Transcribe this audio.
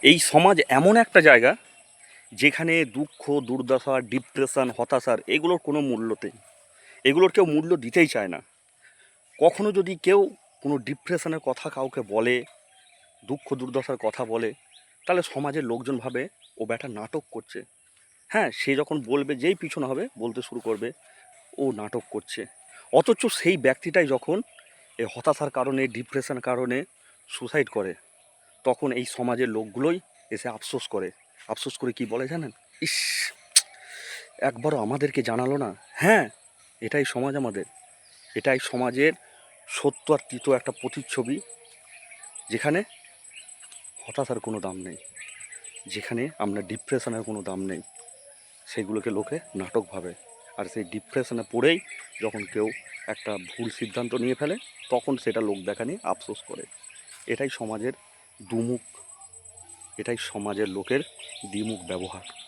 এই সমাজ এমন একটা জায়গা যেখানে দুঃখ, দুর্দশা, ডিপ্রেশন, হতাশার এগুলোর কোনো মূল্য নেই। এগুলোর কেউ মূল্য দিতেই চায় না। কখনো যদি কেউ কোনো ডিপ্রেশনের কথা কাউকে বলে, দুঃখ দুর্দশার কথা বলে, তাহলে সমাজের লোকজন ভাবে ও ব্যাটা নাটক করছে। হ্যাঁ, সে যখন বলবে, যেই পিছনে হবে বলতে শুরু করবে ও নাটক করছে। অথচ সেই ব্যক্তিটাই যখন এই হতাশার কারণে, ডিপ্রেশনের কারণে সুসাইড করে, তখন এই সমাজের লোকগুলোই এসে আফসোস করে। আফসোস করে কি বলে জানেন? ইস, একবারও আমাদেরকে জানালো না। হ্যাঁ, এটাই সমাজ আমাদের। এটাই সমাজের সত্য আর তিত একটা প্রতিচ্ছবি, যেখানে হতাশার কোনো দাম নেই, যেখানে আমরা ডিপ্রেশনের কোনো দাম নেই। সেগুলোকে লোকে নাটক ভাবে। আর সেই ডিপ্রেশনে পড়েই যখন কেউ একটা ভুল সিদ্ধান্ত নিয়ে ফেলে, তখন সেটা লোক দেখা নিয়ে আফসোস করে। এটাই সমাজের দুমুখ, এটাই সমাজের লোকের দ্বিমুখ ব্যবহার।